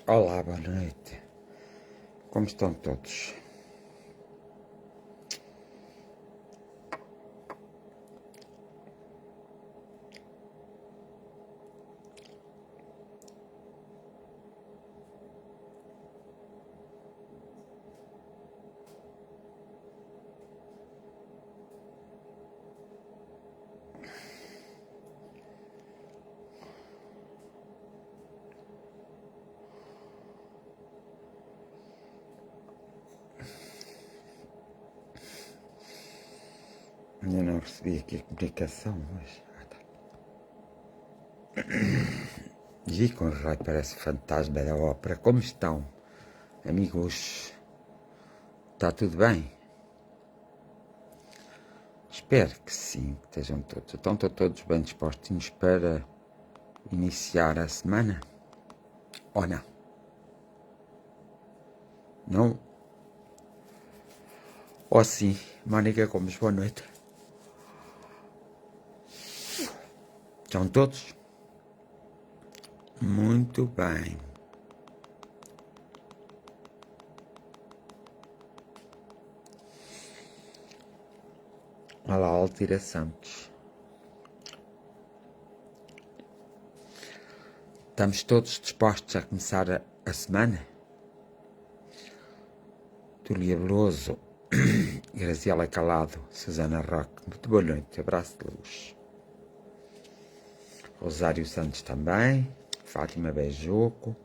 Olá, boa noite. Como estão todos? Ainda não recebi aqui a comunicação, mas... Vi com o raio parece fantasma da ópera. Como estão, amigos? Está tudo bem? Espero que sim, que estejam todos. Estão todos bem dispostinhos para iniciar a semana? Ou não? Não? Ou sim? Mónica Gomes, boa noite. Estão todos? Muito bem. Olá, Altira Santos. Estamos todos dispostos a começar a semana? Túlia Veloso, Graziela Calado, Susana Roque, muito boa noite, abraço de luz. Rosário Santos também, Fátima Beijoco.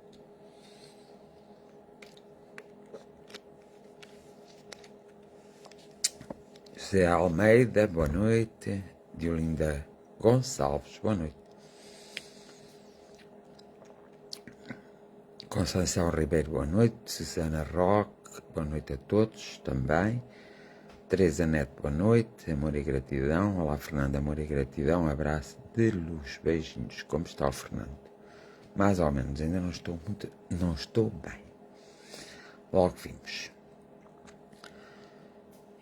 José Almeida, boa noite. Diolinda Gonçalves, boa noite. Conceição Ribeiro, boa noite. Susana Roque, boa noite a todos também. Teresa Neto, boa noite. Amor e gratidão. Olá, Fernanda, amor e gratidão. Abraço de luz, beijinhos. Como está o Fernando? Mais ou menos, ainda não estou bem. Logo vimos.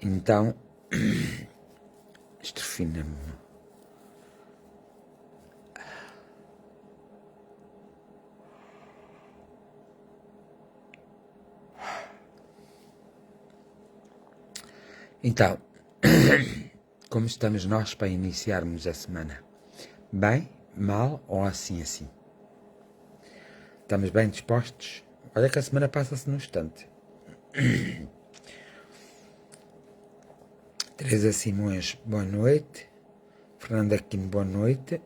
Então, estrefina-me. Então, como estamos nós para iniciarmos a semana? Bem, mal ou assim? Estamos bem dispostos? Olha que a semana passa-se num instante. Teresa Simões, boa noite. Fernanda Aquino, boa noite.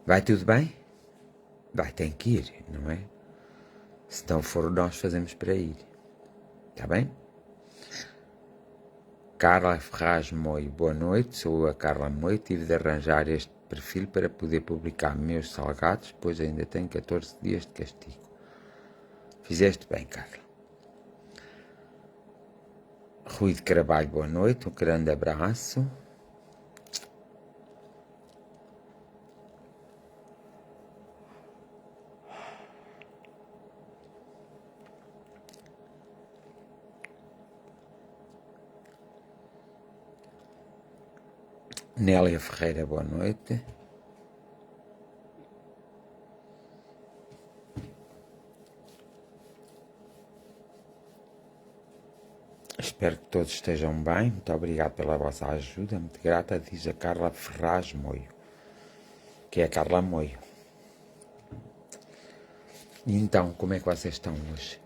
Vai tudo bem? Vai, tem que ir, não é? Se não for, nós fazemos para ir. Está bem? Carla Ferraz Moio, boa noite. Sou a Carla Moio. Tive de arranjar este perfil para poder publicar meus salgados, pois ainda tenho 14 dias de castigo. Fizeste bem, Carla. Rui de Carvalho, boa noite. Um grande abraço. Nélia Ferreira, boa noite. Espero que todos estejam bem. Muito obrigado pela vossa ajuda. Muito grata, diz a Carla Ferraz Moio, que é a Carla Moio. E então, como é que vocês estão hoje?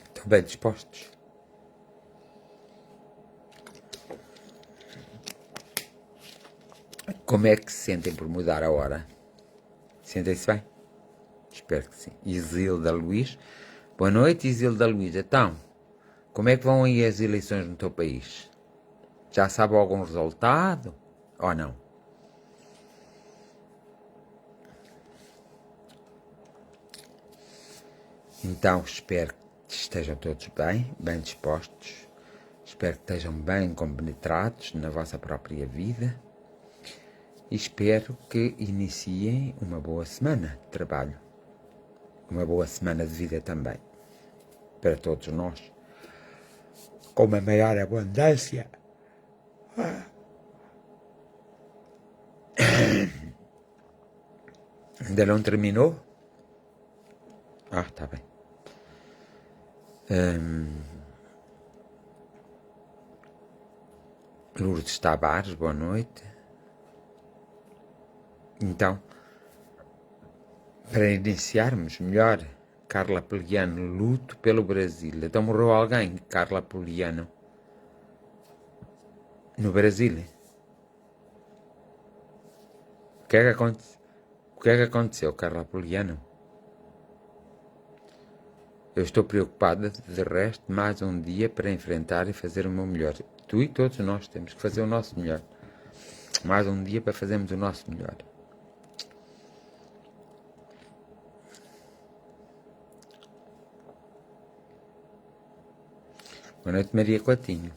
Estão bem dispostos? Como é que se sentem por mudar a hora? Sentem-se bem? Espero que sim. Isilda Luís. Boa noite, Isilda Luís. Então, como é que vão aí as eleições no teu país? Já sabe algum resultado? Ou não? Então, espero que estejam todos bem dispostos. Espero que estejam bem compenetrados na vossa própria vida. E espero que iniciem uma boa semana de trabalho. Uma boa semana de vida também. Para todos nós. Com uma maior abundância Ainda não terminou? Ah, tá bem. Lourdes Tavares, boa noite. Então, para iniciarmos melhor, Carla Poliano, luto pelo Brasil. Então morreu alguém, Carla Poliano, no Brasil. O que é que aconteceu, Carla Poliano? Eu estou preocupada, de resto, mais um dia para enfrentar e fazer o meu melhor. Tu e todos nós temos que fazer o nosso melhor. Mais um dia para fazermos o nosso melhor. Boa noite, Maria Coutinho.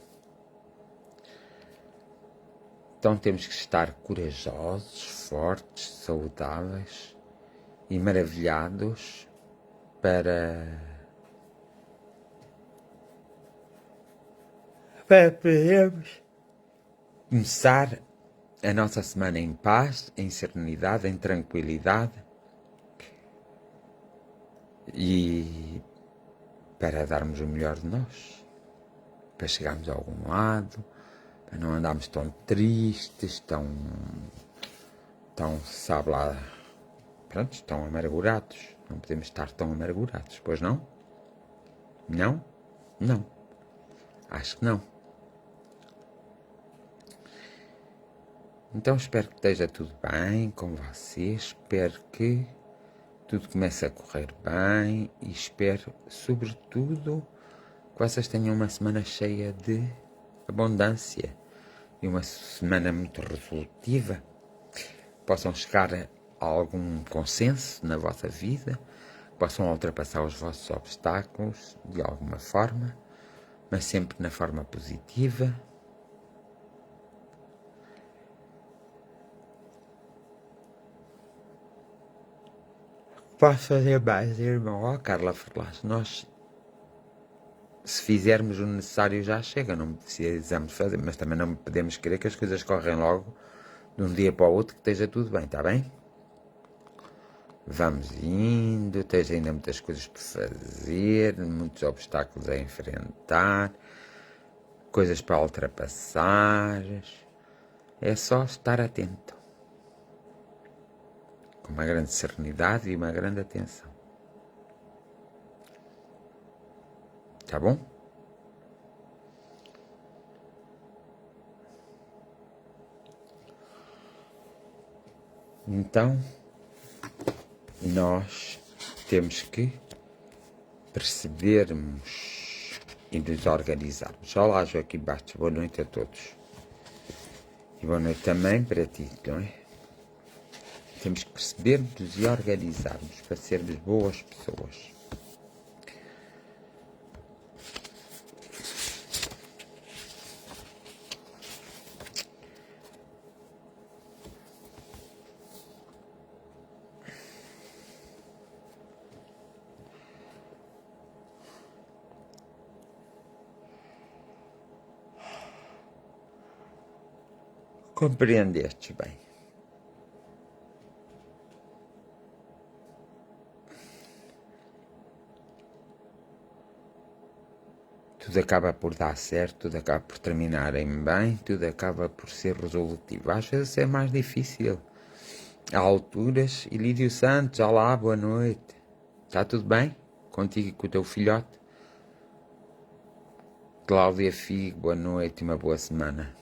Então temos que estar corajosos, fortes, saudáveis e maravilhados para podermos começar a nossa semana em paz, em serenidade, em tranquilidade e para darmos o melhor de nós, para chegarmos a algum lado, para não andarmos tão tristes, tão sabe lá, pronto, tão amargurados. Não podemos estar tão amargurados, pois não? Não? Não. Acho que não. Então espero que esteja tudo bem com vocês, espero que tudo comece a correr bem e espero, sobretudo, que vocês tenham uma semana cheia de abundância e uma semana muito resolutiva, possam chegar a algum consenso na vossa vida, possam ultrapassar os vossos obstáculos de alguma forma, mas sempre na forma positiva. Posso fazer mais, irmão? Oh, Carla Ferraz, nós, se fizermos o necessário, já chega, não precisamos fazer, mas também não podemos querer que as coisas correm logo de um dia para o outro, que esteja tudo bem, está bem? Vamos indo, tens ainda muitas coisas por fazer, muitos obstáculos a enfrentar, coisas para ultrapassar. É só estar atento, com uma grande serenidade e uma grande atenção. Tá bom? Então, nós temos que percebermos e nos organizarmos. Olá, Joaquim Bastos, boa noite a todos. E boa noite também para ti, não é? Temos que percebermos e organizarmos para sermos boas pessoas. Compreendestes bem. Tudo acaba por dar certo, tudo acaba por terminar em bem, tudo acaba por ser resolutivo. Às vezes é mais difícil. Há alturas. Ilídio Santos, olá, boa noite. Está tudo bem? Contigo e com o teu filhote? Cláudia Figo, boa noite e uma boa semana.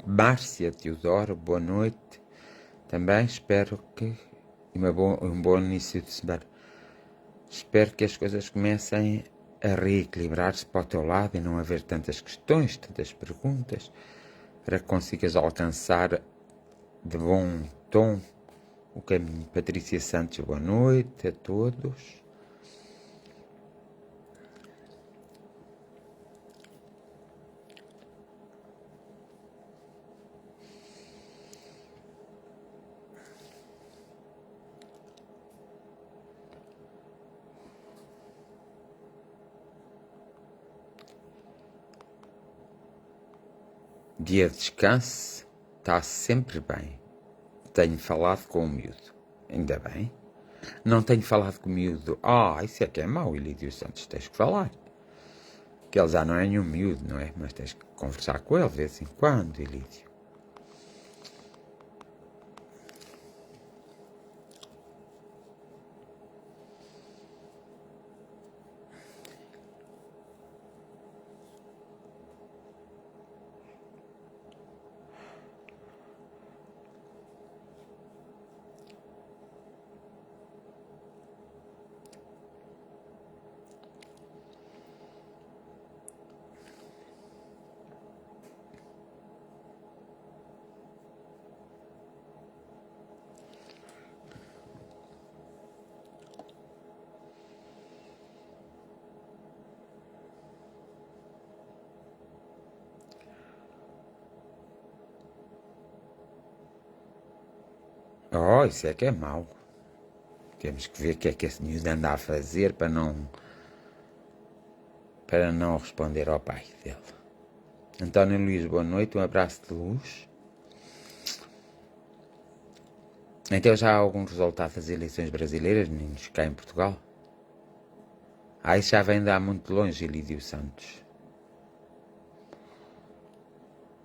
Márcia Teodoro, boa noite. Também espero que um bom início de semana. Espero que as coisas comecem a reequilibrar-se para o teu lado e não haver tantas questões, tantas perguntas, para que consigas alcançar de bom tom o caminho. Patrícia Santos, boa noite a todos. Dia de descanso, está sempre bem. Tenho falado com o miúdo. Ainda bem. Não tenho falado com o miúdo. Isso é que é mau, Ilídio Santos. Tens que falar. Que ele já não é nenhum miúdo, não é? Mas tens que conversar com ele de vez em quando, Ilídio. Isso é que é mau. Temos que ver o que é que esse miúdo anda a fazer para não responder ao pai dele. António Luís, boa noite, um abraço de luz. Então já há algum resultado das eleições brasileiras, meninos, cá em Portugal? Isso já vem de há muito longe, Ilídio Santos.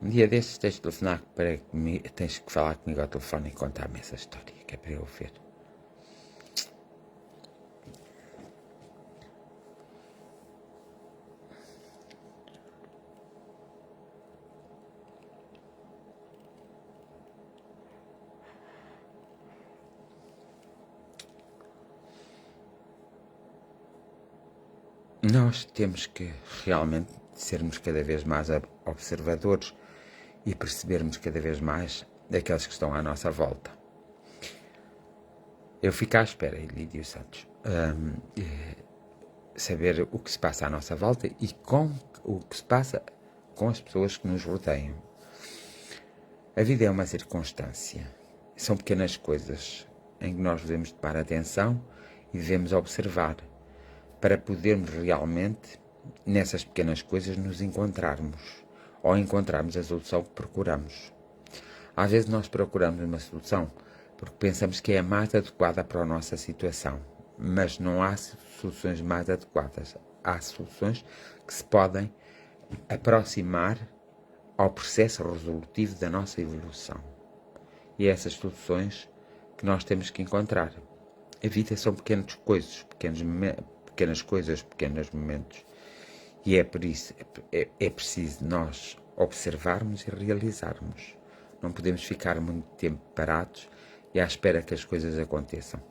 Um dia destes tens de tens que falar comigo ao telefone e contar-me essa história, que é para eu ver. Nós temos que realmente sermos cada vez mais observadores e percebermos cada vez mais daqueles que estão à nossa volta. Eu fico à espera, Lídio Santos, saber o que se passa à nossa volta e o que se passa com as pessoas que nos rodeiam. A vida é uma circunstância. São pequenas coisas em que nós devemos tomar atenção e devemos observar para podermos realmente, nessas pequenas coisas, nos encontrarmos ou encontrarmos a solução que procuramos. Às vezes nós procuramos uma solução porque pensamos que é a mais adequada para a nossa situação, mas não há soluções mais adequadas. Há soluções que se podem aproximar ao processo resolutivo da nossa evolução. E é essas soluções que nós temos que encontrar. A vida são pequenas coisas, pequenos momentos. E é por isso, é preciso nós observarmos e realizarmos. Não podemos ficar muito tempo parados e à espera que as coisas aconteçam.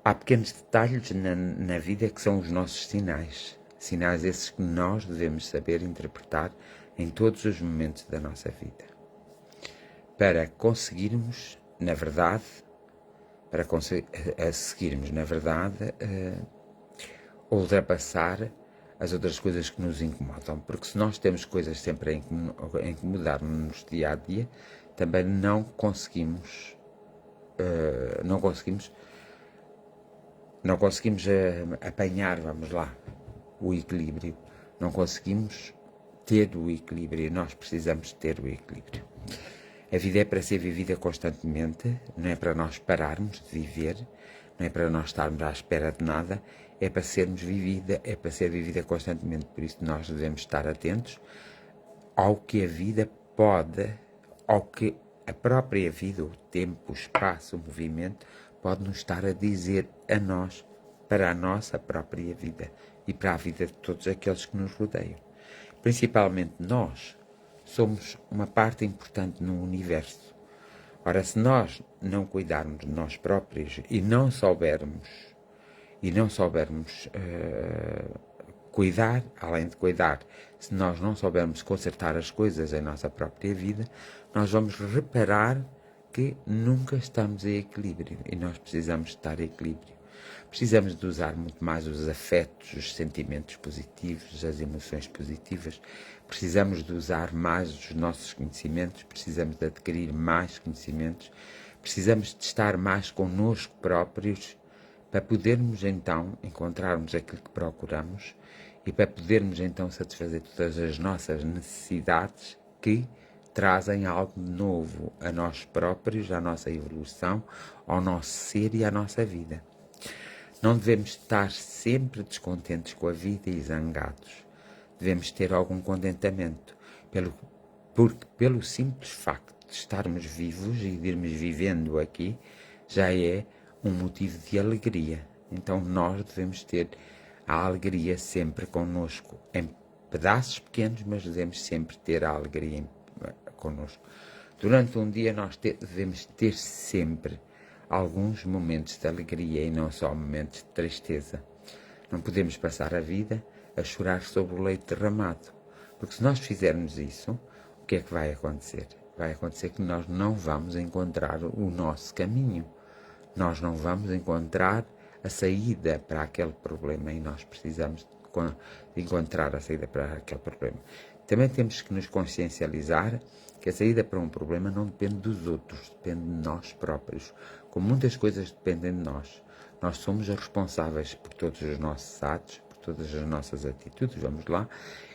Há pequenos detalhes na vida que são os nossos sinais. Sinais esses que nós devemos saber interpretar em todos os momentos da nossa vida. Para conseguirmos, na verdade, ultrapassar as outras coisas que nos incomodam. Porque se nós temos coisas sempre a incomodar-nos dia a dia, também não conseguimos apanhar, vamos lá, o equilíbrio. Não conseguimos ter o equilíbrio. Nós precisamos ter o equilíbrio. A vida é para ser vivida constantemente, não é para nós pararmos de viver, não é para nós estarmos à espera de nada, é para ser vivida constantemente. Por isso nós devemos estar atentos ao que a vida pode, ao que a própria vida, o tempo, o espaço, o movimento, pode nos estar a dizer a nós, para a nossa própria vida e para a vida de todos aqueles que nos rodeiam. Principalmente nós somos uma parte importante no universo. Ora, se nós não cuidarmos de nós próprios e não soubermos cuidar, além de cuidar, se nós não soubermos consertar as coisas em nossa própria vida, nós vamos reparar que nunca estamos em equilíbrio e nós precisamos estar em equilíbrio. Precisamos de usar muito mais os afetos, os sentimentos positivos, as emoções positivas. Precisamos de usar mais os nossos conhecimentos, precisamos de adquirir mais conhecimentos, precisamos de estar mais connosco próprios para podermos então encontrarmos aquilo que procuramos e para podermos então satisfazer todas as nossas necessidades que trazem algo de novo a nós próprios, à nossa evolução, ao nosso ser e à nossa vida. Não devemos estar sempre descontentes com a vida e zangados. Devemos ter algum contentamento, porque pelo simples facto de estarmos vivos e de irmos vivendo aqui, já é um motivo de alegria. Então nós devemos ter a alegria sempre connosco, em pedaços pequenos, mas devemos sempre ter a alegria connosco. Durante um dia nós devemos ter sempre alguns momentos de alegria e não só momentos de tristeza. Não podemos passar a vida a chorar sobre o leite derramado, porque se nós fizermos isso, o que é que vai acontecer? Vai acontecer que nós não vamos encontrar o nosso caminho, nós não vamos encontrar a saída para aquele problema e nós precisamos de encontrar a saída para aquele problema. Também temos que nos consciencializar que a saída para um problema não depende dos outros, depende de nós próprios. Como muitas coisas dependem de nós, nós somos responsáveis por todos os nossos atos, por todas as nossas atitudes, vamos lá,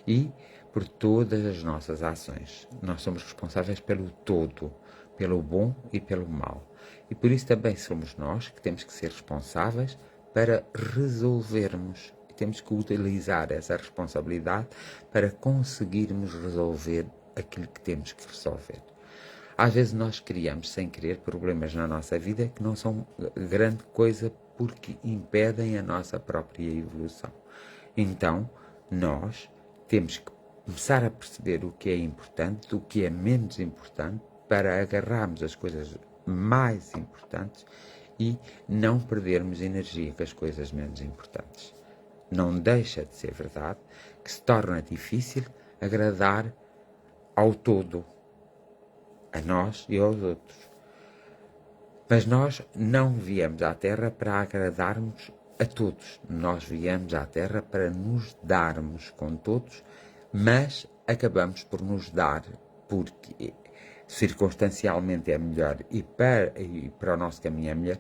e por todas as nossas ações. Nós somos responsáveis pelo todo, pelo bom e pelo mal. E por isso também somos nós que temos que ser responsáveis para resolvermos. E temos que utilizar essa responsabilidade para conseguirmos resolver aquilo que temos que resolver. Às vezes nós criamos, sem querer, problemas na nossa vida que não são grande coisa porque impedem a nossa própria evolução. Então, nós temos que começar a perceber o que é importante, o que é menos importante, para agarrarmos as coisas mais importantes e não perdermos energia com as coisas menos importantes. Não deixa de ser verdade que se torna difícil agradar ao todo, a nós e aos outros. Mas nós não viemos à Terra para agradarmos a todos. Nós viemos à Terra para nos darmos com todos, mas acabamos por nos dar porque circunstancialmente é melhor e para o nosso caminho é melhor,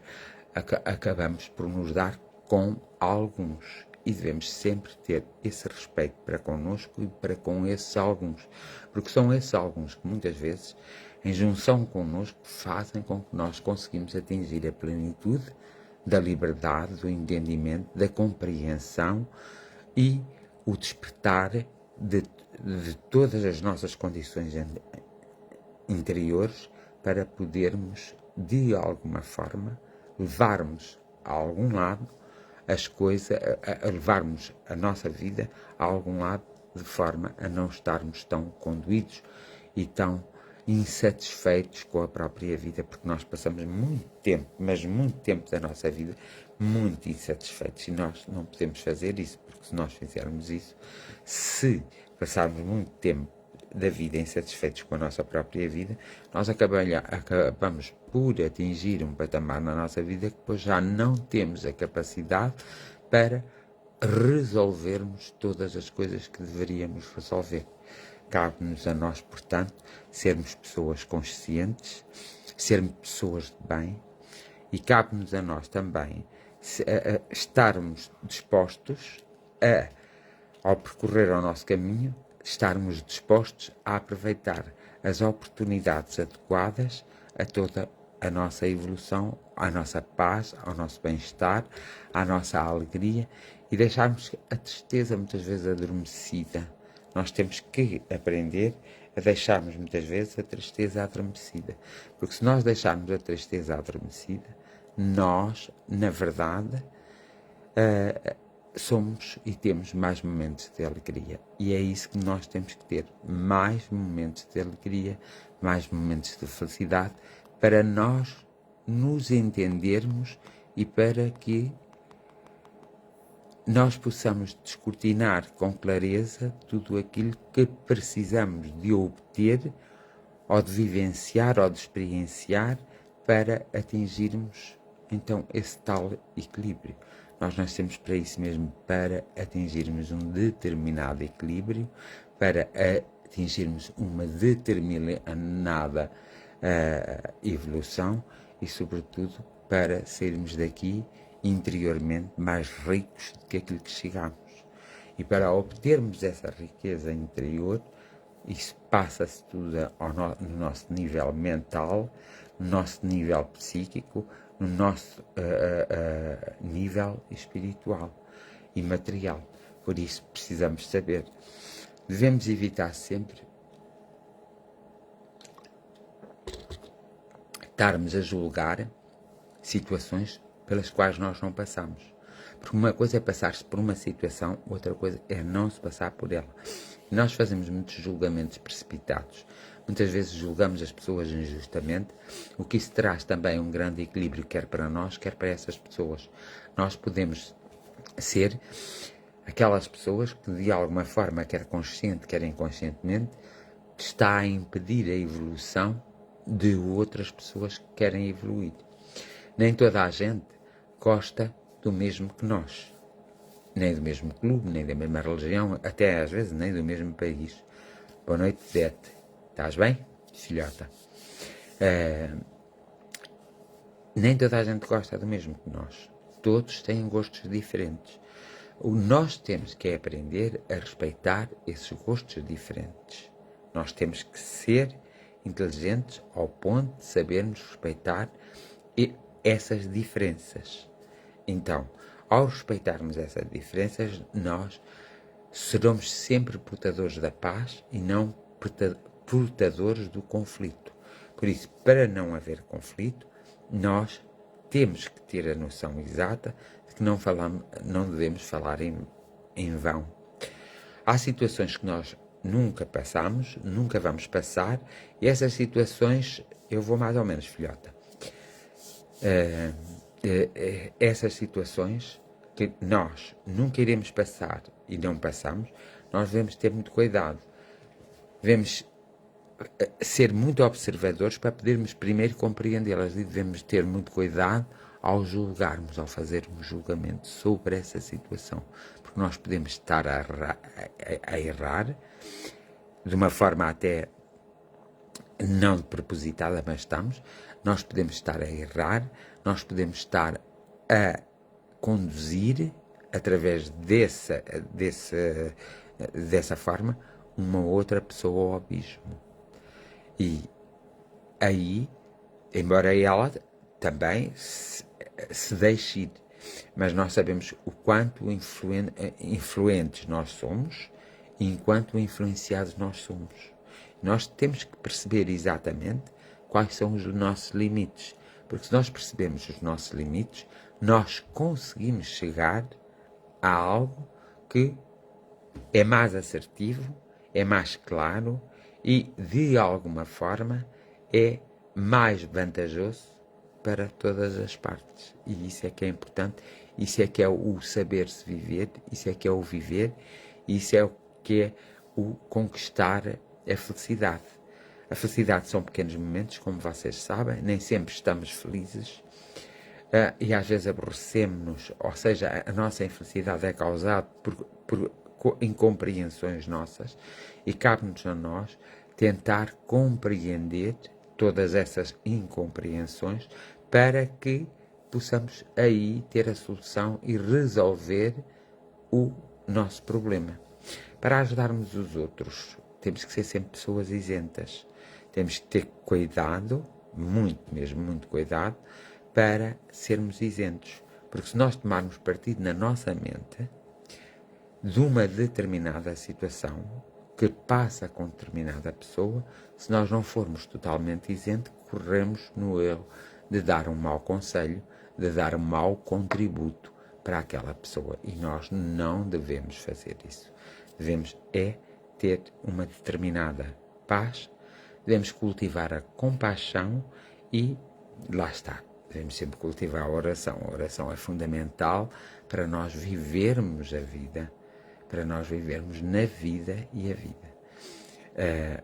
acabamos por nos dar com alguns. E devemos sempre ter esse respeito para connosco e para com esses alguns. Porque são esses alguns que muitas vezes, em junção connosco, fazem com que nós conseguimos atingir a plenitude da liberdade, do entendimento, da compreensão e o despertar de todas as nossas condições interiores para podermos, de alguma forma, levarmos a algum lado as coisas, a levarmos a nossa vida a algum lado, de forma a não estarmos tão conduídos e tão insatisfeitos com a própria vida, porque nós passamos muito tempo, mas muito tempo da nossa vida, muito insatisfeitos, e nós não podemos fazer isso, porque se nós fizermos isso, se passarmos muito tempo da vida insatisfeitos com a nossa própria vida, nós acabamos por atingir um patamar na nossa vida que depois já não temos a capacidade para resolvermos todas as coisas que deveríamos resolver. Cabe-nos a nós, portanto, sermos pessoas conscientes, sermos pessoas de bem, e cabe-nos a nós também estarmos dispostos ao percorrer o nosso caminho, estarmos dispostos a aproveitar as oportunidades adequadas a toda a nossa evolução, à nossa paz, ao nosso bem-estar, à nossa alegria, e deixarmos a tristeza muitas vezes adormecida. Nós temos que aprender a deixarmos muitas vezes a tristeza adormecida, porque se nós deixarmos a tristeza adormecida, nós, na verdade, somos e temos mais momentos de alegria. E é isso que nós temos que ter, mais momentos de alegria, mais momentos de felicidade, para nós nos entendermos e para que nós possamos descortinar com clareza tudo aquilo que precisamos de obter, ou de vivenciar, ou de experienciar, para atingirmos, então, esse tal equilíbrio. Nós nascemos para isso mesmo, para atingirmos um determinado equilíbrio, para atingirmos uma determinada evolução e, sobretudo, para sairmos daqui interiormente mais ricos do que aquilo que chegamos. E para obtermos essa riqueza interior, isso passa-se tudo no nosso nível mental, no nosso nível psíquico, no nosso nível espiritual e material. Por isso precisamos saber. Devemos evitar sempre estarmos a julgar situações pelas quais nós não passamos. Porque uma coisa é passar-se por uma situação, outra coisa é não se passar por ela. E nós fazemos muitos julgamentos precipitados. Muitas vezes julgamos as pessoas injustamente, o que isso traz também um grande equilíbrio, quer para nós, quer para essas pessoas. Nós podemos ser aquelas pessoas que, de alguma forma, quer consciente, quer inconscientemente, está a impedir a evolução de outras pessoas que querem evoluir. Nem toda a gente gosta do mesmo que nós. Nem do mesmo clube, nem da mesma religião, até às vezes nem do mesmo país. Boa noite, Zete. Estás bem, filhota? Nem toda a gente gosta do mesmo que nós. Todos têm gostos diferentes. O nós temos que aprender a respeitar esses gostos diferentes. Nós temos que ser inteligentes ao ponto de sabermos respeitar essas diferenças. Então, ao respeitarmos essas diferenças, nós seremos sempre portadores da paz e não portadores do conflito. Por isso, para não haver conflito, nós temos que ter a noção exata de que não devemos falar em vão. Há situações que nós nunca passamos, nunca vamos passar, e essas situações, eu vou mais ou menos, filhota. Essas situações que nós nunca iremos passar e não passamos, nós devemos ter muito cuidado. Devemos ser muito observadores para podermos primeiro compreendê-las e devemos ter muito cuidado ao julgarmos, ao fazermos julgamento sobre essa situação, porque nós podemos estar a errar de uma forma até não propositada, mas nós podemos estar a errar, nós podemos estar a conduzir através dessa forma uma outra pessoa ao abismo. E aí, embora ela também se deixe ir, mas nós sabemos o quanto influentes nós somos e enquanto influenciados nós somos. Nós temos que perceber exatamente quais são os nossos limites, porque se nós percebemos os nossos limites, nós conseguimos chegar a algo que é mais assertivo, é mais claro e, de alguma forma, é mais vantajoso para todas as partes. E isso é que é importante, isso é que é o saber-se viver, isso é que é o viver, isso é o que é o conquistar a felicidade. A felicidade são pequenos momentos, como vocês sabem, nem sempre estamos felizes e às vezes aborrecemos-nos, ou seja, a nossa infelicidade é causada por incompreensões nossas e cabe-nos a nós tentar compreender todas essas incompreensões para que possamos aí ter a solução e resolver o nosso problema. Para ajudarmos os outros, temos que ser sempre pessoas isentas. Temos que ter cuidado, muito mesmo, muito cuidado, para sermos isentos. Porque se nós tomarmos partido na nossa mente de uma determinada situação que passa com determinada pessoa, se nós não formos totalmente isentos, corremos no erro de dar um mau conselho, de dar um mau contributo para aquela pessoa. E nós não devemos fazer isso. Devemos ter uma determinada paz, devemos cultivar a compaixão e lá está. Devemos sempre cultivar a oração. A oração é fundamental para nós vivermos a vida, para nós vivermos na vida e a vida.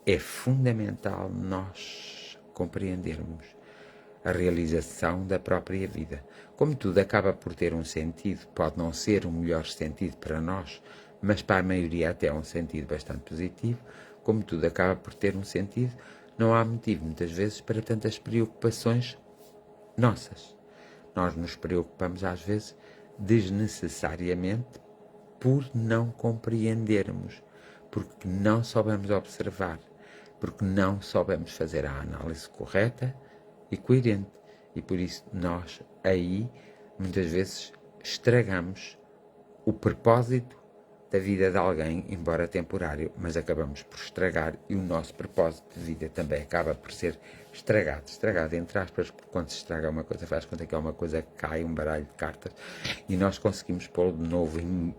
É fundamental nós compreendermos a realização da própria vida. Como tudo acaba por ter um sentido, pode não ser o melhor sentido para nós, mas para a maioria até é um sentido bastante positivo, como tudo acaba por ter um sentido, não há motivo muitas vezes para tantas preocupações nossas. Nós nos preocupamos às vezes desnecessariamente por não compreendermos, porque não soubemos observar, porque não soubemos fazer a análise correta e coerente. E por isso nós aí muitas vezes estragamos o propósito da vida de alguém, embora temporário, mas acabamos por estragar e o nosso propósito de vida também acaba por ser estragado. Estragado, entre aspas, porque quando se estraga uma coisa, faz conta que é uma coisa que cai, um baralho de cartas, e nós conseguimos pô-lo de novo em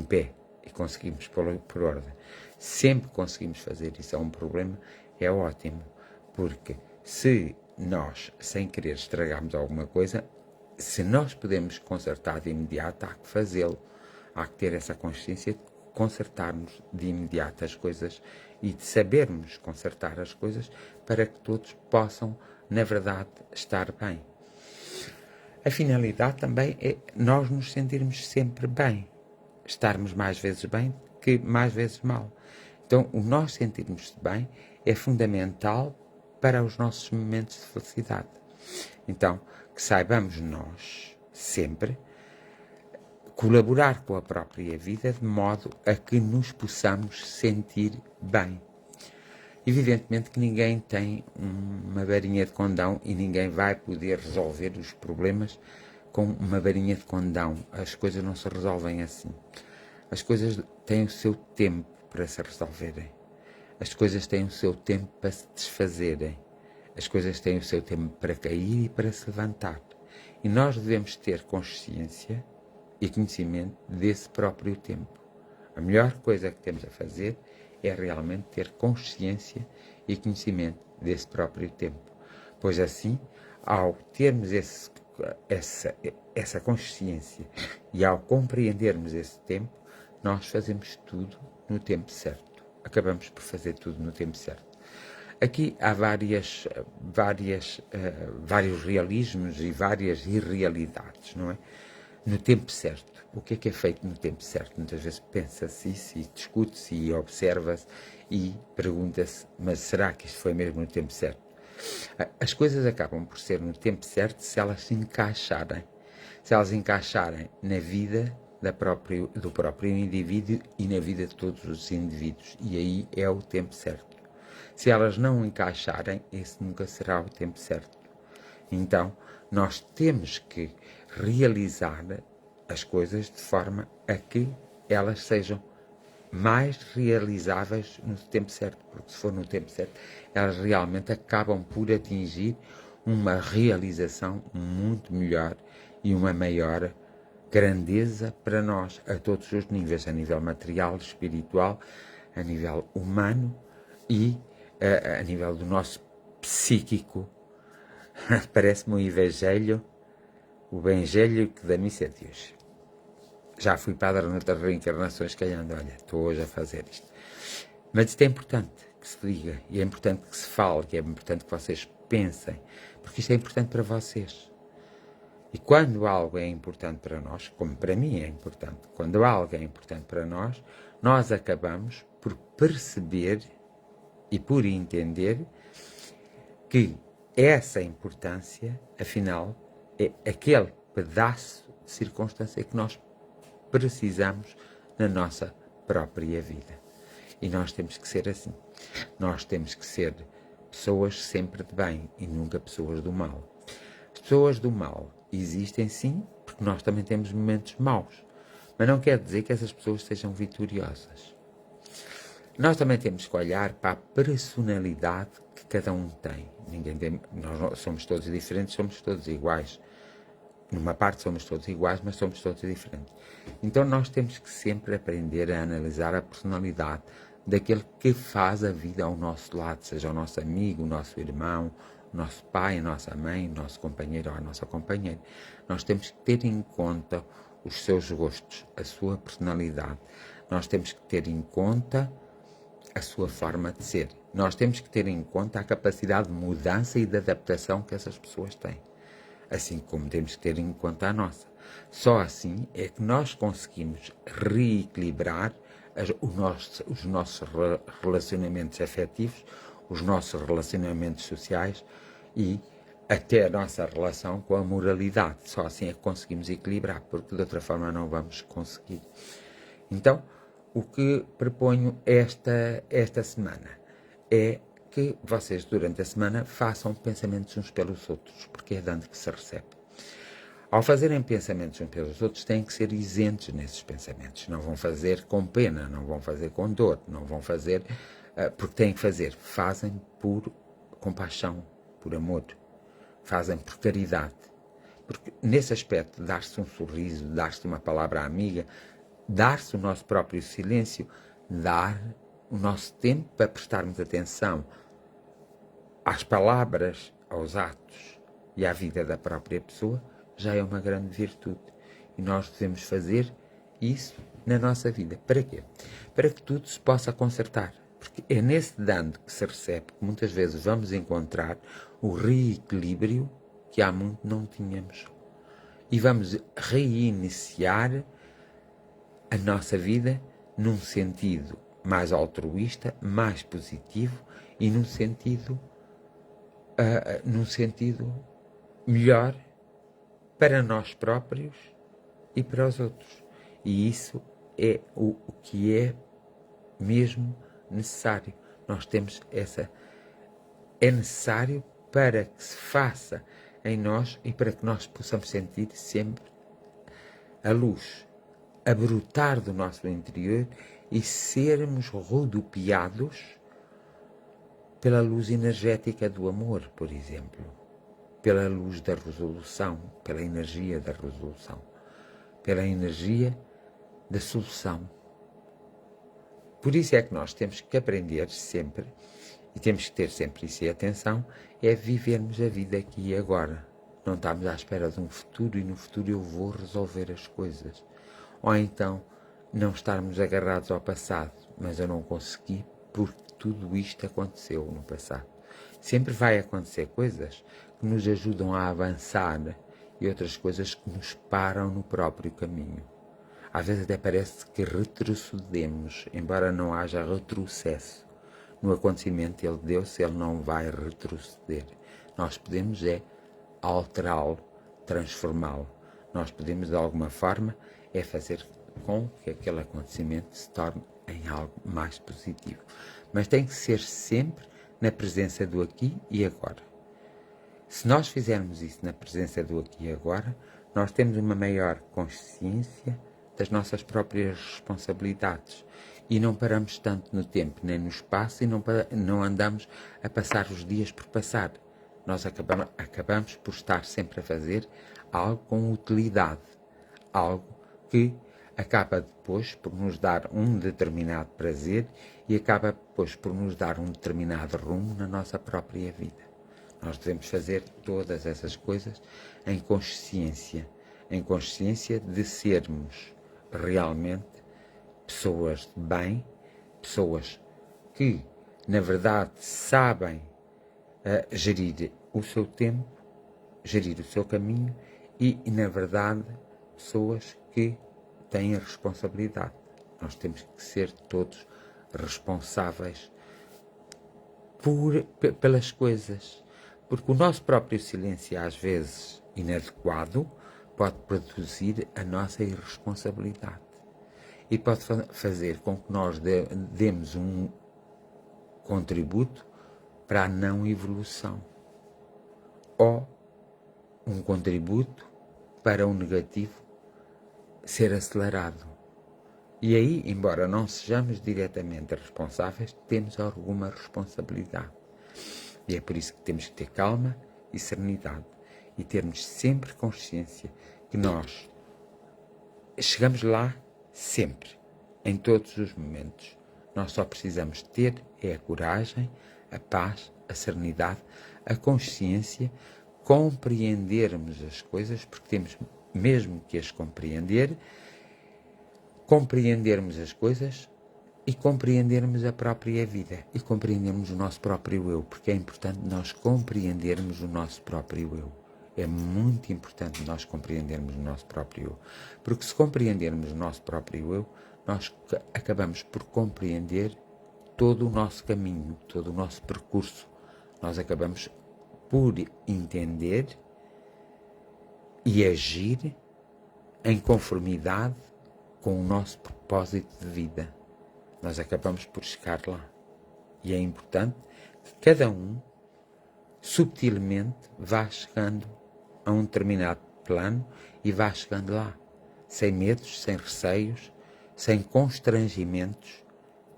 pé, e conseguimos pô-lo por ordem. Sempre conseguimos fazer isso, é um problema, é ótimo, porque se nós, sem querer, estragarmos alguma coisa, se nós podemos consertar de imediato, há que fazê-lo. Há que ter essa consciência de consertarmos de imediato as coisas e de sabermos consertar as coisas para que todos possam, na verdade, estar bem. A finalidade também é nós nos sentirmos sempre bem. Estarmos mais vezes bem que mais vezes mal. Então, o nós sentirmos bem é fundamental para os nossos momentos de felicidade. Então, que saibamos nós, sempre, colaborar com a própria vida de modo a que nos possamos sentir bem. Evidentemente que ninguém tem uma varinha de condão e ninguém vai poder resolver os problemas com uma varinha de condão. As coisas não se resolvem assim. As coisas têm o seu tempo para se resolverem. As coisas têm o seu tempo para se desfazerem. As coisas têm o seu tempo para cair e para se levantar. E nós devemos ter consciência e conhecimento desse próprio tempo. A melhor coisa que temos a fazer é realmente ter consciência e conhecimento desse próprio tempo. Pois assim, ao termos essa consciência e ao compreendermos esse tempo, nós fazemos tudo no tempo certo. Acabamos por fazer tudo no tempo certo. Aqui há vários realismos e várias irrealidades, não é? No tempo certo. O que é feito no tempo certo? Muitas vezes pensa-se isso e discute-se e observa-se e pergunta-se, mas será que isto foi mesmo no tempo certo? As coisas acabam por ser no tempo certo se elas se encaixarem. Se elas encaixarem na vida do próprio indivíduo e na vida de todos os indivíduos. E aí é o tempo certo. Se elas não encaixarem, esse nunca será o tempo certo. Então, nós temos que realizar as coisas de forma a que elas sejam mais realizáveis no tempo certo, porque se for no tempo certo, elas realmente acabam por atingir uma realização muito melhor e uma maior grandeza para nós, a todos os níveis, a nível material, espiritual, a nível humano e a nível do nosso psíquico. Parece-me um evangelho, o evangelho que da missa de hoje. Já fui padre noutras reencarnações, calhando, olha, estou hoje a fazer isto. Mas isto é importante que se diga, e é importante que se fale, e é importante que vocês pensem, porque isto é importante para vocês. E quando algo é importante para nós, como para mim é importante, quando algo é importante para nós acabamos por perceber e por entender que essa importância, afinal, é aquele pedaço de circunstância que nós precisamos na nossa própria vida. E nós temos que ser assim. Nós temos que ser pessoas sempre de bem e nunca pessoas do mal. As pessoas do mal existem sim, porque nós também temos momentos maus. Mas não quer dizer que essas pessoas sejam vitoriosas. Nós também temos que olhar para a personalidade que cada um tem. Nós somos todos diferentes, somos todos iguais. Numa parte somos todos iguais, mas somos todos diferentes. Então nós temos que sempre aprender a analisar a personalidade daquele que faz a vida ao nosso lado, seja o nosso amigo, o nosso irmão, o nosso pai, a nossa mãe, o nosso companheiro ou a nossa companheira. Nós temos que ter em conta os seus gostos, a sua personalidade. Nós temos que ter em conta a sua forma de ser. Nós temos que ter em conta a capacidade de mudança e de adaptação que essas pessoas têm. Assim como temos que ter em conta a nossa. Só assim é que nós conseguimos reequilibrar os nossos relacionamentos afetivos, os nossos relacionamentos sociais e até a nossa relação com a moralidade. Só assim é que conseguimos equilibrar, porque de outra forma não vamos conseguir. Então, o que proponho esta semana é que vocês, durante a semana, façam pensamentos uns pelos outros, porque é dando que se recebe. Ao fazerem pensamentos uns pelos outros, têm que ser isentos nesses pensamentos. Não vão fazer com pena, não vão fazer com dor, não vão fazer porque têm que fazer. Fazem por compaixão, por amor. Fazem por caridade. Porque nesse aspecto, dar-se um sorriso, dar-se uma palavra amiga, dar-se o nosso próprio silêncio, dar o nosso tempo para prestarmos atenção às palavras, aos atos e à vida da própria pessoa, já é uma grande virtude. E nós devemos fazer isso na nossa vida. Para quê? Para que tudo se possa consertar. Porque é nesse dando que se recebe que muitas vezes vamos encontrar o reequilíbrio que há muito não tínhamos. E vamos reiniciar a nossa vida num sentido mais altruísta, mais positivo e num sentido melhor para nós próprios e para os outros. E isso é o que é mesmo necessário. Nós temos é necessário para que se faça em nós e para que nós possamos sentir sempre a luz a brotar do nosso interior e sermos rodopiados pela luz energética do amor, por exemplo, pela luz da resolução, pela energia da resolução, pela energia da solução. Por isso é que nós temos que aprender sempre, e temos que ter sempre isso em atenção, é vivermos a vida aqui e agora. Não estamos à espera de um futuro e no futuro eu vou resolver as coisas. Ou então não estarmos agarrados ao passado, mas eu não consegui porque tudo isto aconteceu no passado. Sempre vai acontecer coisas que nos ajudam a avançar e outras coisas que nos param no próprio caminho. Às vezes até parece que retrocedemos, embora não haja retrocesso. No acontecimento ele deu-se, ele não vai retroceder. Nós podemos alterá-lo, transformá-lo. Nós podemos de alguma forma fazer com que aquele acontecimento se torne em algo mais positivo. Mas tem que ser sempre na presença do aqui e agora. Se nós fizermos isso na presença do aqui e agora, nós temos uma maior consciência das nossas próprias responsabilidades e não paramos tanto no tempo nem no espaço e não andamos a passar os dias por passar. Nós acabamos por estar sempre a fazer algo com utilidade, algo que acaba depois por nos dar um determinado prazer e acaba depois por nos dar um determinado rumo na nossa própria vida. Nós devemos fazer todas essas coisas em consciência de sermos realmente pessoas de bem, pessoas que, na verdade, sabem gerir o seu tempo, gerir o seu caminho e, na verdade, pessoas que têm a responsabilidade. Nós temos que ser todos responsáveis pelas coisas, porque o nosso próprio silêncio, às vezes inadequado, pode produzir a nossa irresponsabilidade e pode fazer com que nós demos um contributo para a não evolução ou um contributo para o negativo ser acelerado. E aí, embora não sejamos diretamente responsáveis, temos alguma responsabilidade. E é por isso que temos que ter calma e serenidade e termos sempre consciência que nós chegamos lá sempre, em todos os momentos. Nós só precisamos ter a coragem, a paz, a serenidade, a consciência, compreendermos as coisas, porque temos mesmo que as compreendermos as coisas e compreendermos a própria vida e compreendermos o nosso próprio eu, porque é importante nós compreendermos o nosso próprio eu. É muito importante nós compreendermos o nosso próprio eu, porque se compreendermos o nosso próprio eu, nós acabamos por compreender todo o nosso caminho, todo o nosso percurso. Nós acabamos por entender e agir em conformidade com o nosso propósito de vida. Nós acabamos por chegar lá. E é importante que cada um, subtilmente, vá chegando a um determinado plano e vá chegando lá. Sem medos, sem receios, sem constrangimentos,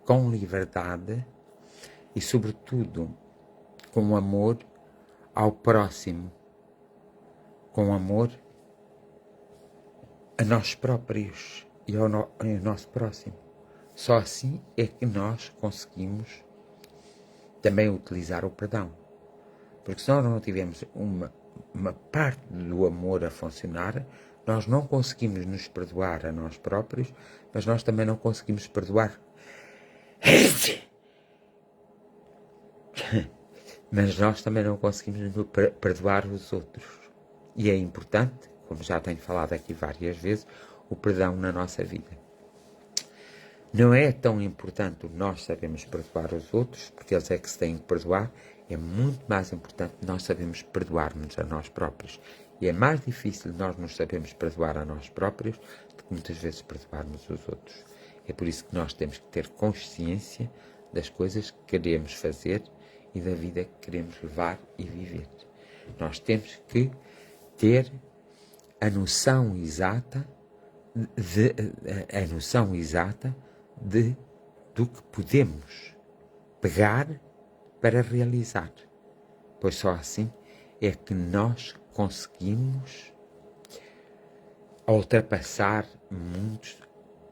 com liberdade e, sobretudo, com amor ao próximo, com amor a nós próprios e ao nosso próximo. Só assim é que nós conseguimos também utilizar o perdão. Porque se nós não tivermos uma parte do amor a funcionar, nós não conseguimos nos perdoar a nós próprios, mas nós também não conseguimos perdoar. Mas nós também não conseguimos perdoar os outros. E é importante, como já tenho falado aqui várias vezes, o perdão na nossa vida. Não é tão importante nós sabermos perdoar os outros, porque eles é que se têm que perdoar. É muito mais importante nós sabermos perdoar-nos a nós próprios. E é mais difícil nós nos sabermos perdoar a nós próprios do que muitas vezes perdoarmos os outros. É por isso que nós temos que ter consciência das coisas que queremos fazer e da vida que queremos levar e viver. Nós temos que ter a noção exata do que podemos pegar para realizar. Pois só assim é que nós conseguimos ultrapassar muitos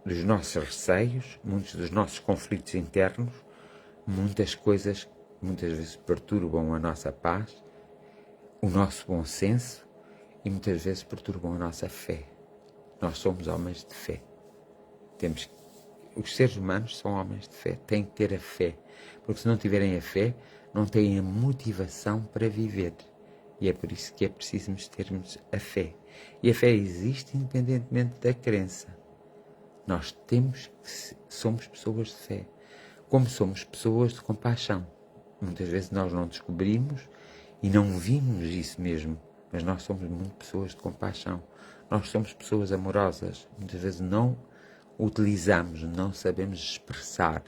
dos nossos receios, muitos dos nossos conflitos internos, muitas coisas que muitas vezes perturbam a nossa paz, o nosso bom senso e muitas vezes perturbam a nossa fé. Nós somos homens de fé. Os seres humanos são homens de fé, têm que ter a fé, porque se não tiverem a fé, não têm a motivação para viver. E é por isso que é preciso termos a fé. E a fé existe independentemente da crença. Nós somos pessoas de fé, como somos pessoas de compaixão. Muitas vezes nós não descobrimos e não vimos isso mesmo, mas nós somos muito pessoas de compaixão. Nós somos pessoas amorosas. Muitas vezes não utilizamos, não sabemos expressar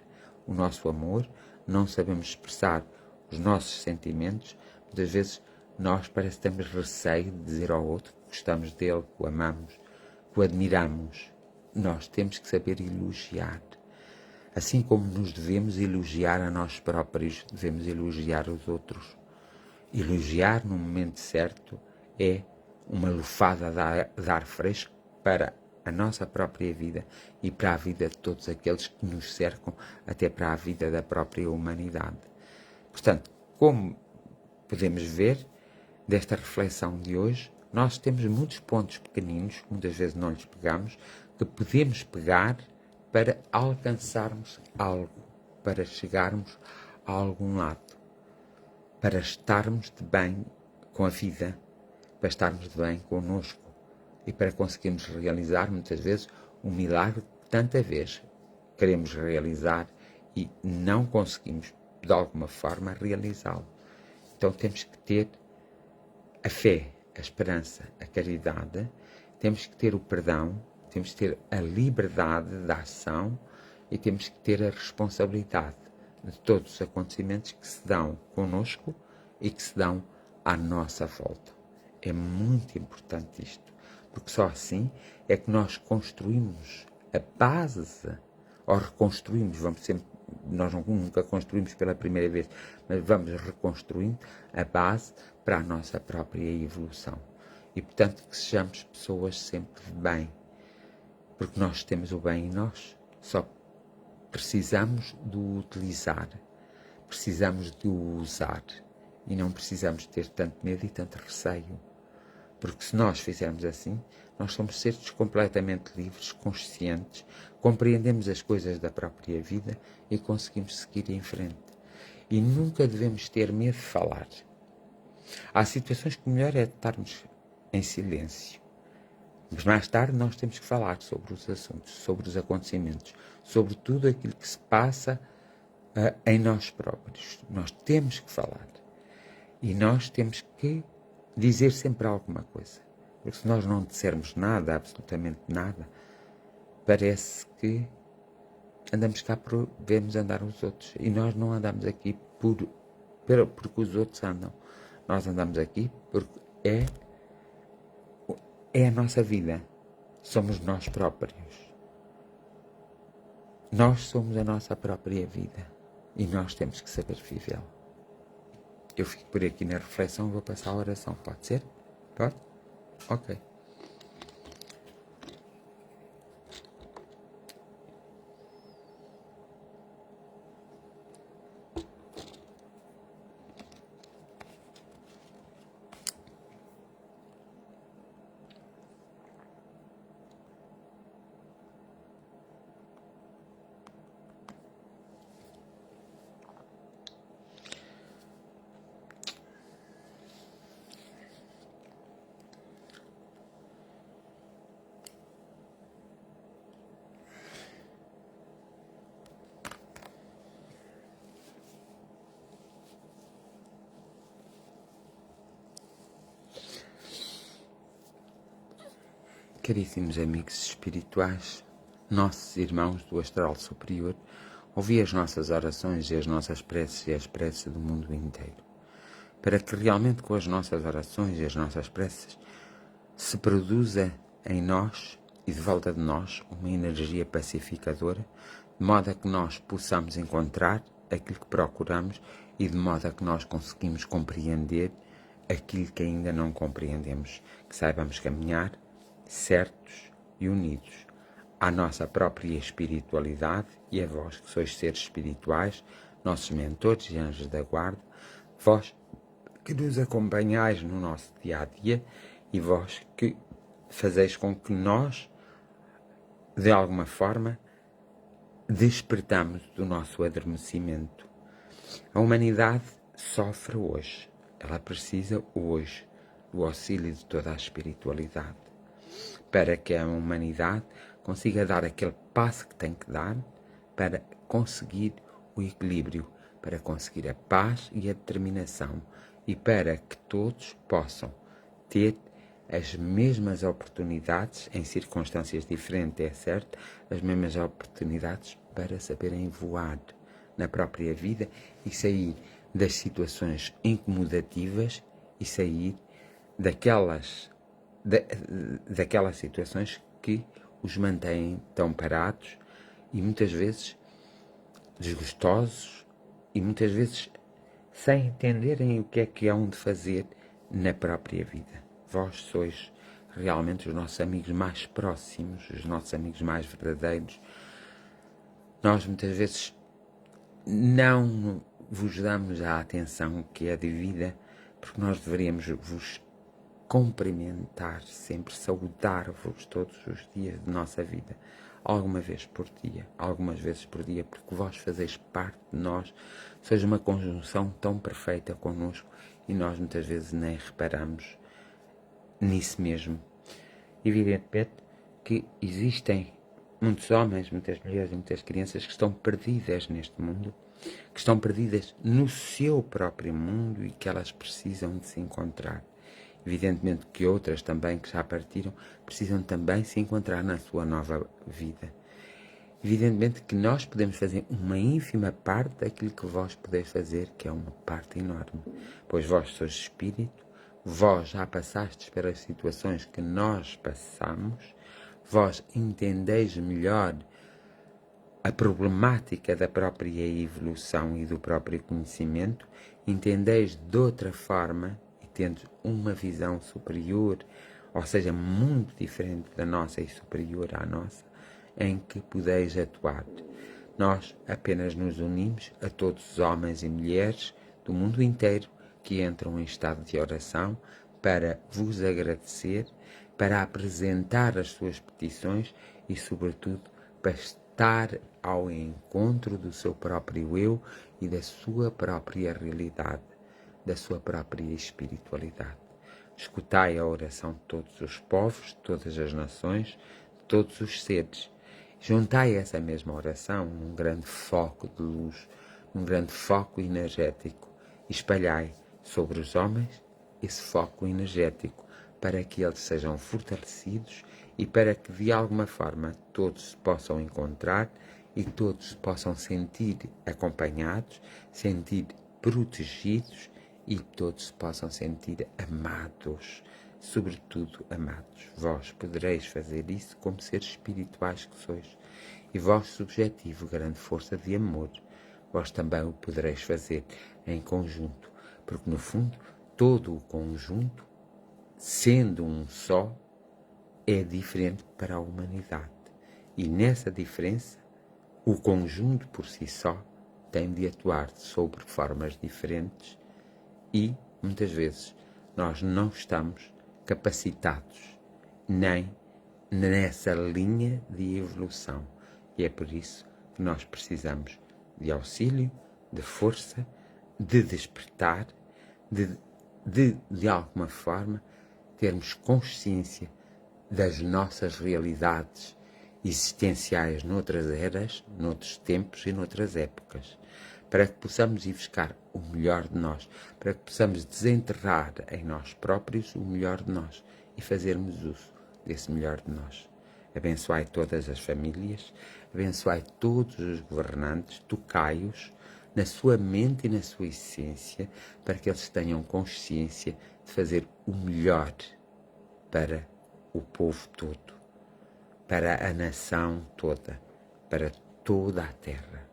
o nosso amor, não sabemos expressar os nossos sentimentos. Muitas vezes nós parece que temos receio de dizer ao outro que gostamos dele, que o amamos, que o admiramos. Nós temos que saber elogiar. Assim como nos devemos elogiar a nós próprios, devemos elogiar os outros. Elogiar no momento certo é uma lufada de ar fresco para a nossa própria vida e para a vida de todos aqueles que nos cercam, até para a vida da própria humanidade. Portanto, como podemos ver desta reflexão de hoje, nós temos muitos pontos pequeninos, que muitas vezes não lhes pegamos, que podemos pegar para alcançarmos algo, para chegarmos a algum lado, para estarmos de bem com a vida, para estarmos de bem connosco e para conseguirmos realizar muitas vezes um milagre que tanta vez queremos realizar e não conseguimos de alguma forma realizá-lo. Então temos que ter a fé, a esperança, a caridade, temos que ter o perdão, temos que ter a liberdade da ação e temos que ter a responsabilidade de todos os acontecimentos que se dão connosco e que se dão à nossa volta. É muito importante isto, porque só assim é que nós construímos a base, ou reconstruímos, nós nunca construímos pela primeira vez, mas vamos reconstruindo a base para a nossa própria evolução. E, portanto, que sejamos pessoas sempre de bem, porque nós temos o bem em nós, só precisamos de o utilizar, precisamos de o usar e não precisamos ter tanto medo e tanto receio, porque se nós fizermos assim, nós somos seres completamente livres, conscientes, compreendemos as coisas da própria vida e conseguimos seguir em frente. E nunca devemos ter medo de falar. Há situações que o melhor é estarmos em silêncio. Mas mais tarde nós temos que falar sobre os assuntos, sobre os acontecimentos, sobre tudo aquilo que se passa em nós próprios. Nós temos que falar. E nós temos que dizer sempre alguma coisa. Porque se nós não dissermos nada, absolutamente nada, parece que andamos cá por vermos andar os outros. E nós não andamos aqui porque os outros andam. Nós andamos aqui porque é a nossa vida. Somos nós próprios. Nós somos a nossa própria vida. E nós temos que saber vivê-la. Eu fico por aqui na reflexão, vou passar a oração. Pode ser? Pode? Ok. Caríssimos amigos espirituais, nossos irmãos do astral superior, ouvi as nossas orações e as nossas preces e as preces do mundo inteiro, para que realmente com as nossas orações e as nossas preces se produza em nós e de volta de nós uma energia pacificadora, de modo a que nós possamos encontrar aquilo que procuramos e de modo a que nós conseguimos compreender aquilo que ainda não compreendemos, que saibamos caminhar certos e unidos à nossa própria espiritualidade e a vós que sois seres espirituais, nossos mentores e anjos da guarda, vós que nos acompanhais no nosso dia-a-dia e vós que fazeis com que nós, de alguma forma, despertamos do nosso adormecimento. A humanidade sofre hoje. Ela precisa hoje do auxílio de toda a espiritualidade, para que a humanidade consiga dar aquele passo que tem que dar para conseguir o equilíbrio, para conseguir a paz e a determinação e para que todos possam ter as mesmas oportunidades, em circunstâncias diferentes, é certo, as mesmas oportunidades para saberem voar na própria vida e sair das situações incomodativas e sair daquelas situações que os mantêm tão parados e muitas vezes desgostosos e muitas vezes sem entenderem o que hão de fazer na própria vida. Vós sois realmente os nossos amigos mais próximos, os nossos amigos mais verdadeiros. Nós muitas vezes não vos damos a atenção que é devida, porque nós deveríamos vos cumprimentar sempre, saudar-vos todos os dias de nossa vida, algumas vezes por dia, porque vós fazeis parte de nós, sois uma conjunção tão perfeita connosco e nós muitas vezes nem reparamos nisso mesmo. Evidentemente que existem muitos homens, muitas mulheres e muitas crianças que estão perdidas neste mundo, que estão perdidas no seu próprio mundo e que elas precisam de se encontrar. Evidentemente que outras também que já partiram precisam também se encontrar na sua nova vida. Evidentemente que nós podemos fazer uma ínfima parte daquilo que vós podeis fazer, que é uma parte enorme, pois vós sois espírito, vós já passastes pelas situações que nós passamos, vós entendeis melhor a problemática da própria evolução e do próprio conhecimento, entendeis de outra forma e tendo uma visão superior, ou seja, muito diferente da nossa e superior à nossa, em que podeis atuar. Nós apenas nos unimos a todos os homens e mulheres do mundo inteiro que entram em estado de oração para vos agradecer, para apresentar as suas petições e, sobretudo, para estar ao encontro do seu próprio eu e da sua própria realidade, da sua própria espiritualidade. Escutai a oração de todos os povos, de todas as nações, de todos os seres. Juntai essa mesma oração num grande foco de luz, num grande foco energético e espalhai sobre os homens esse foco energético para que eles sejam fortalecidos e para que de alguma forma todos se possam encontrar e todos se possam sentir acompanhados, sentir protegidos e todos se possam sentir amados, sobretudo amados. Vós podereis fazer isso como seres espirituais que sois, e vosso subjetivo, grande força de amor, vós também o podereis fazer em conjunto, porque no fundo todo o conjunto, sendo um só, é diferente para a humanidade. E nessa diferença, o conjunto por si só tem de atuar sobre formas diferentes e, muitas vezes, nós não estamos capacitados nem nessa linha de evolução. E é por isso que nós precisamos de auxílio, de força, de despertar, de alguma forma, termos consciência das nossas realidades existenciais noutras eras, noutros tempos e noutras épocas, para que possamos ir buscar o melhor de nós, para que possamos desenterrar em nós próprios o melhor de nós e fazermos uso desse melhor de nós. Abençoai todas as famílias, abençoai todos os governantes, tocai-os na sua mente e na sua essência, para que eles tenham consciência de fazer o melhor para o povo todo, para a nação toda, para toda a terra.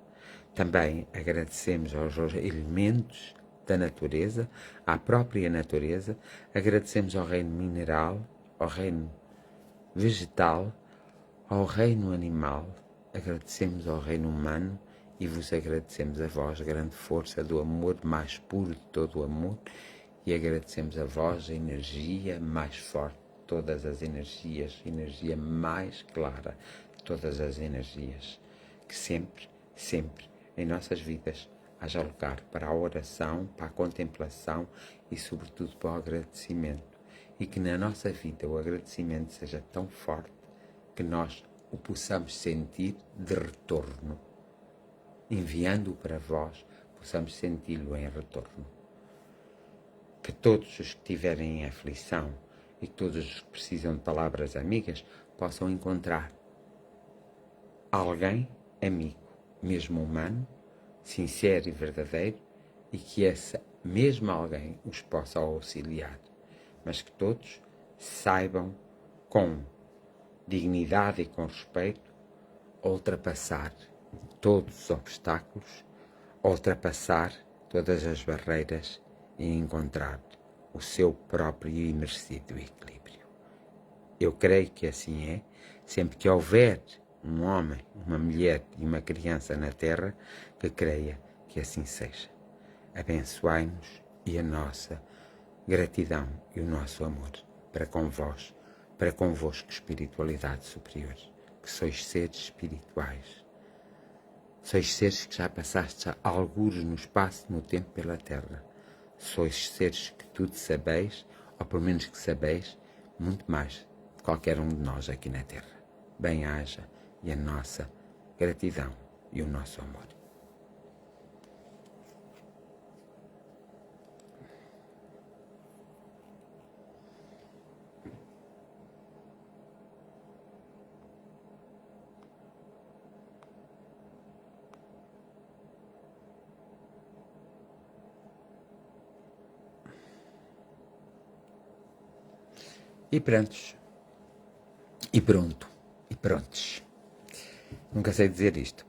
Também agradecemos aos elementos da natureza, à própria natureza, agradecemos ao reino mineral, ao reino vegetal, ao reino animal, agradecemos ao reino humano e vos agradecemos a vós, grande força do amor mais puro de todo o amor, e agradecemos a vós a energia mais forte de todas as energias, energia mais clara de todas as energias, que sempre, sempre em nossas vidas haja lugar para a oração, para a contemplação e sobretudo para o agradecimento, e que na nossa vida o agradecimento seja tão forte que nós o possamos sentir de retorno, enviando-o para vós, possamos senti-lo em retorno. Que todos os que tiverem em aflição e que todos os que precisam de palavras amigas possam encontrar alguém amigo, mesmo humano, sincero e verdadeiro, e que esse mesmo alguém os possa auxiliar, mas que todos saibam com dignidade e com respeito ultrapassar todos os obstáculos, ultrapassar todas as barreiras e encontrar o seu próprio e merecido equilíbrio. Eu creio que assim é, sempre que houver um homem, uma mulher e uma criança na Terra, que creia que assim seja. Abençoai-nos e a nossa gratidão e o nosso amor para com vós, para convosco, espiritualidade superior, que sois seres espirituais. Sois seres que já passastes algures no espaço e no tempo pela Terra. Sois seres que tudo sabeis, ou pelo menos que sabeis, muito mais de qualquer um de nós aqui na Terra. Bem-haja e a nossa gratidão e o nosso amor. E prontos. E pronto. E prontos. Nunca sei dizer isto.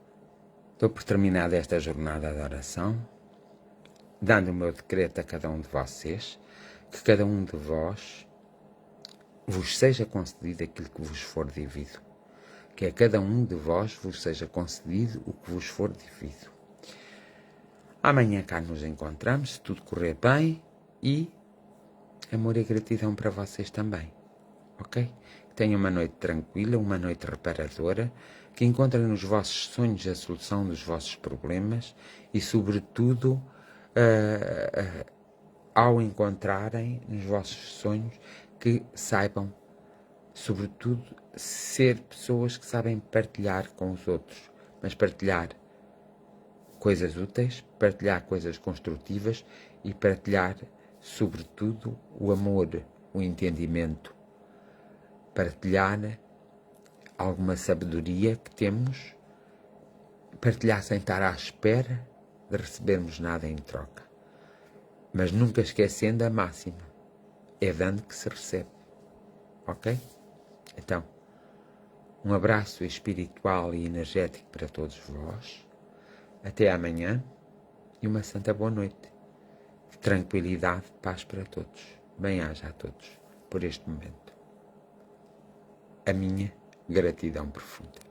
Estou por terminada esta jornada de oração, dando o meu decreto a cada um de vocês, que cada um de vós vos seja concedido aquilo que vos for devido. Que a cada um de vós vos seja concedido o que vos for devido. Amanhã cá nos encontramos, se tudo correr bem, e amor e gratidão para vocês também, ok? Que tenham uma noite tranquila, uma noite reparadora, que encontrem nos vossos sonhos a solução dos vossos problemas e, sobretudo, ao encontrarem nos vossos sonhos, que saibam, sobretudo, ser pessoas que sabem partilhar com os outros, mas partilhar coisas úteis, partilhar coisas construtivas e partilhar, sobretudo, o amor, o entendimento. Partilhar alguma sabedoria que temos, partilhar sem estar à espera de recebermos nada em troca. Mas nunca esquecendo a máxima, é dando que se recebe. Ok? Então, um abraço espiritual e energético para todos vós. Até amanhã e uma santa boa noite. Tranquilidade, paz para todos. Bem-aja a todos por este momento. A minha gratidão profunda.